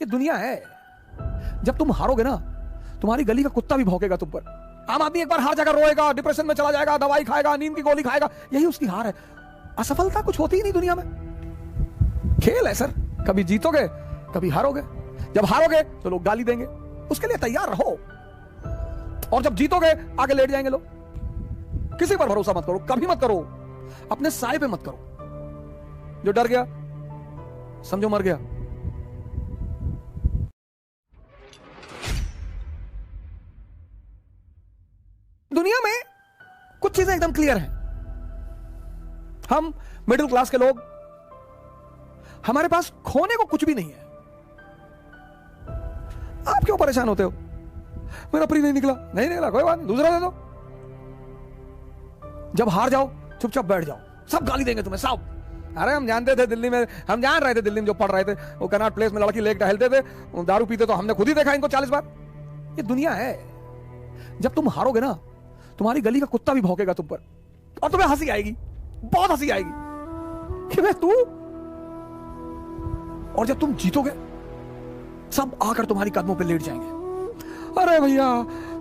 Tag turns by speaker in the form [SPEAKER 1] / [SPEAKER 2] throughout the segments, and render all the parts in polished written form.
[SPEAKER 1] ये दुनिया है। जब तुम हारोगे ना, तुम्हारी गली का कुत्ता भी भौंकेगा तुम पर। आम आदमी एक बार हार जाकर रोएगा, डिप्रेशन में चला जाएगा, दवाई खाएगा, नींद की गोली खाएगा, यही उसकी हार है। असफलता कुछ होती ही नहीं दुनिया में। खेल है सर, कभी जीतोगे कभी हारोगे। जब हारोगे तो लोग गाली देंगे, उसके लिए तैयार रहो। और जब जीतोगे आगे लेट जाएंगे लोग। किसी पर भरोसा मत करो, कभी मत करो। अपने साए पे मत करो। जो डर गया समझो मर गया। दुनिया में कुछ चीजें एकदम क्लियर हैं। हम मिडिल क्लास के लोग, हमारे पास खोने को कुछ भी नहीं है। आप क्यों परेशान होते हो? मेरा प्री नहीं निकला, नहीं निकला, कोई बात नहीं, दूसरा दे दो। जब हार जाओ चुपचाप बैठ जाओ, सब गाली देंगे तुम्हें सब। अरे हम जानते थे दिल्ली में, हम जान रहे थे दिल्ली में जो पढ़ रहे थे, वो कनॉट प्लेस में लड़की लेके टहलते थे, दारू पीते, तो हमने खुद ही देखा इनको 40 बार। ये दुनिया है। जब तुम हारोगे ना, तुम्हारी गली का कुत्ता भी भौंकेगा तुम पर, और तुम्हें हंसी आएगी, बहुत हंसी आएगी कि मैं तू। और जब तुम जीतोगे सब आकर तुम्हारी कदमों पे लेट जाएंगे। अरे भैया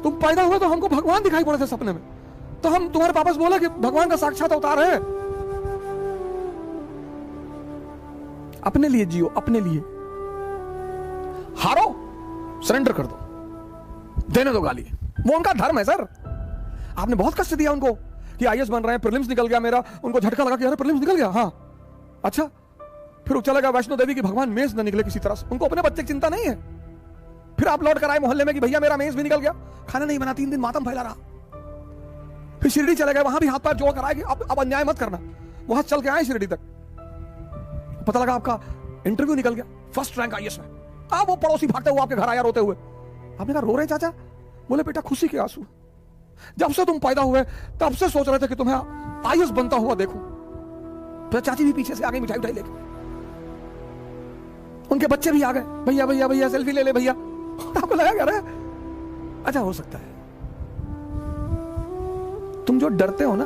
[SPEAKER 1] तुम पैदा हुए तो हमको भगवान दिखाई पड़े थे सपने में, तो हम तुम्हारे पापा से बोला कि भगवान का साक्षात अवतार है। अपने लिए जियो, अपने लिए। हारो सरेंडर कर दो, देने दो गाली, वो उनका धर्म है सर। आपने बहुत कष्ट दिया उनको कि आईएएस बन रहे हैं, प्रीलिम्स निकल गया मेरा, उनको झटका लगा कि अरे प्रीलिम्स निकल गया, हाँ अच्छा, फिर चला गया वैष्णो देवी की भगवान मेंस न निकले किसी तरह से। उनको अपने बच्चे की चिंता नहीं है। फिर आप लौट कर आए मोहल्ले में कि भैया मेरा मेंस भी निकल गया, खाना नहीं बना, 3 दिन मातम फैला रहा। फिर शिरडी चले गए, वहां भी हाथ पैर जोड़ कर आए कि अब अन्याय मत करना। वहां चल के आए शिरडी तक, पता लगा आपका इंटरव्यू निकल गया, फर्स्ट रैंक आईएएस में। अब वो पड़ोसी भागते हुए आपके घर आया रोते हुए। आपने कहा रो रहे चाचा? बोले बेटा खुशी के आंसू। जब से तुम पैदा हुए तब से सोच रहे थे कि तुम्हें आईएएस बनता हुआ देखो। फिर चाची भी पीछे से आ गई मिठाई उठाई लेके, उनके बच्चे भी आ गए, भैया भैया भैया सेल्फी ले ले भैया। आपको लगा क्या? अच्छा हो सकता है तुम जो डरते हो ना,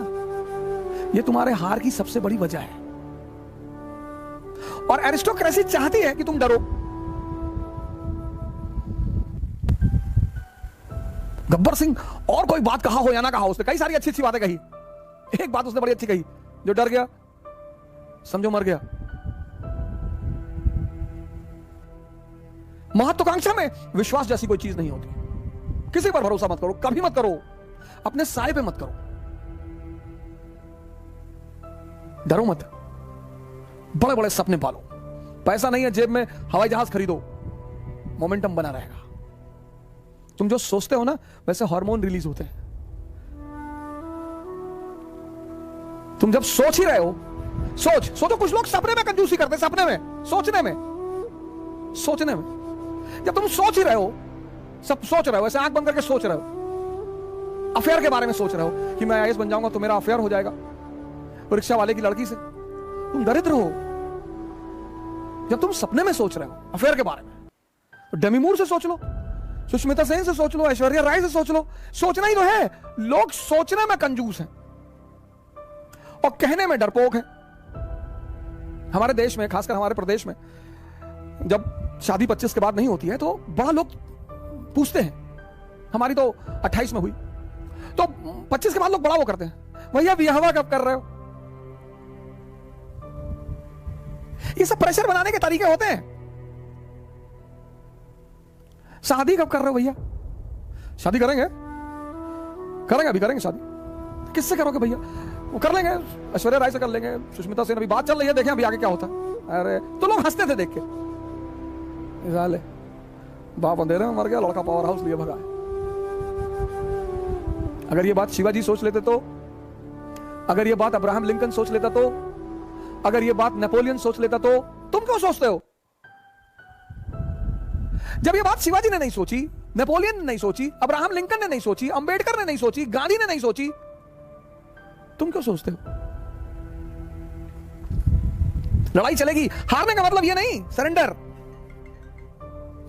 [SPEAKER 1] ये तुम्हारे हार की सबसे बड़ी वजह है। और एरिस्टोक्रेसी चाहती है कि तुम डरो। गब्बर सिंह और कोई बात कहा हो या ना कहा हो, उसने कई सारी अच्छी अच्छी बातें कही। एक बात उसने बड़ी अच्छी कही, जो डर गया समझो मर गया। महत्वाकांक्षा में विश्वास जैसी कोई चीज नहीं होती। किसी पर भरोसा मत करो, कभी मत करो। अपने साए पे मत करो। डरो मत, बड़े बड़े सपने पालो। पैसा नहीं है जेब में, हवाई जहाज खरीदो, मोमेंटम बना रहेगा। तुम जो सोचते हो ना, वैसे हार्मोन रिलीज होते हैं। तुम जब सोच ही रहे हो, सोचो। कुछ लोग सपने में कंजूसी करते हैं, सपने में, सोचने में। जब तुम सोच ही रहे हो, सब सोच रहे हो, ऐसे आंख बंद करके सोच रहे हो, अफेयर के बारे में सोच रहे हो कि मैं आईएएस बन जाऊंगा तो मेरा अफेयर हो जाएगा रिक्शा वाले की लड़की से, तुम दरिद्र हो। जब तुम सपने में सोच रहे हो अफेयर के बारे में, तो डेमी मूर से सोच लो, सुष्मिता सेन से सोच लो, ऐश्वर्या राय से सोच लो। सोचना ही तो है। लोग सोचने में कंजूस हैं और कहने में डरपोक है। हमारे देश में, खासकर हमारे प्रदेश में, जब शादी 25 के बाद नहीं होती है तो बड़ा लोग पूछते हैं। हमारी तो 28 में हुई, तो 25 के बाद लोग बड़ा वो करते हैं, भैया ब्याह कब कर रहे हो? ये सब प्रेशर बनाने के तरीके होते हैं। शादी कब कर रहे हो भैया? शादी करेंगे, अभी करेंगे शादी। किससे करोगे भैया? वो कर लेंगे, ऐश्वर्या राय से कर लेंगे, सुष्मिता सेन, अभी बात चल रही है, देखें अभी आगे क्या होता है। अरे तो लोग हंसते थे देख के, बाप अंधेरे में मर गया, लड़का पावर हाउस लिए भगा। अगर ये बात शिवाजी सोच लेते तो, अगर ये बात अब्राहम लिंकन सोच लेता तो, अगर ये बात नेपोलियन सोच लेता तो तुम क्यों सोचते हो? जब ये बात शिवाजी ने नहीं सोची, नेपोलियन ने नहीं सोची, अब्राहम लिंकन ने नहीं सोची, अंबेडकर ने नहीं सोची, गांधी ने नहीं सोची, तुम क्यों सोचते हो? लड़ाई चलेगी, हारने का मतलब ये नहीं, सरेंडर।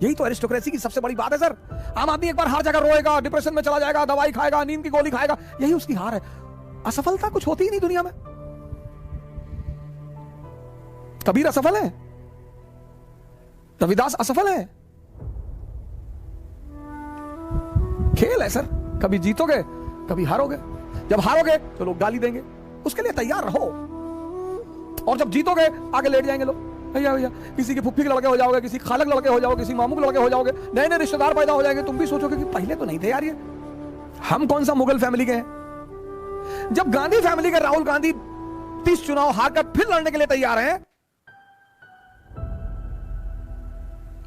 [SPEAKER 1] यही तो एरिस्टोक्रेसी की सबसे बड़ी बात है सर। आम आदमी एक बार हार जाकर रोएगा, डिप्रेशन में चला जाएगा, दवाई खाएगा, नींद की गोली खाएगा, यही उसकी हार है। असफलता कुछ होती ही नहीं दुनिया में। कबीर असफल है, रविदास असफल है। खेल है सर, कभी जीतोगे कभी हारोगे। जब हारोगे तो लोग गाली देंगे, उसके लिए तैयार रहो। और जब जीतोगे आगे लेट जाएंगे लोग, भैया भैया, किसी के फुफ्फी के लड़के हो जाओगे, किसी खालक लड़के हो जाओगे, किसी मामू के लड़के हो जाओगे, नए नए रिश्तेदार पैदा हो जाएंगे। तुम भी सोचोगे कि पहले तो नहीं थे यार ये, हम कौन सा मुगल फैमिली के हैं। जब गांधी फैमिली के राहुल गांधी 30 चुनाव हारकर फिर लड़ने के लिए तैयार हैं,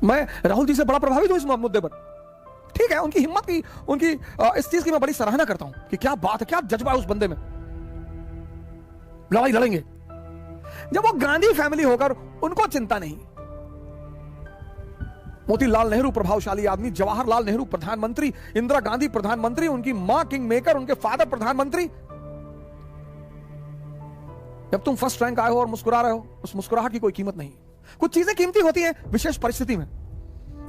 [SPEAKER 1] मैं राहुल जी से बड़ा प्रभावित हूं इस मुद्दे पर। ठीक है, उनकी हिम्मत की, उनकी इस चीज की मैं बड़ी सराहना करता हूं कि क्या बात है, क्या जज्बा है उस बंदे में, लड़ाई लड़ेंगे। जब वो गांधी फैमिली होकर उनको चिंता नहीं, मोतीलाल नेहरू प्रभावशाली आदमी, जवाहरलाल नेहरू प्रधानमंत्री, इंदिरा गांधी प्रधानमंत्री, उनकी मां किंग मेकर, उनके फादर प्रधानमंत्री। जब तुम फर्स्ट रैंक आए हो और मुस्कुरा रहे हो, उस मुस्कुराहट की कोई कीमत नहीं। कुछ चीजें कीमती होती हैं विशेष परिस्थिति में।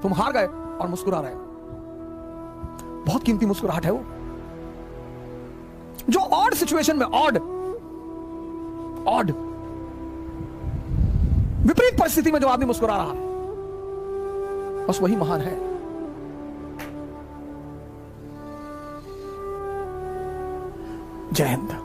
[SPEAKER 1] तुम हार गए और मुस्कुरा रहे हो, बहुत कीमती मुस्कुराहट है वो। जो ऑड सिचुएशन में, ऑड विपरीत परिस्थिति में जो आदमी मुस्कुरा रहा है, बस वही महान है। जय हिंद।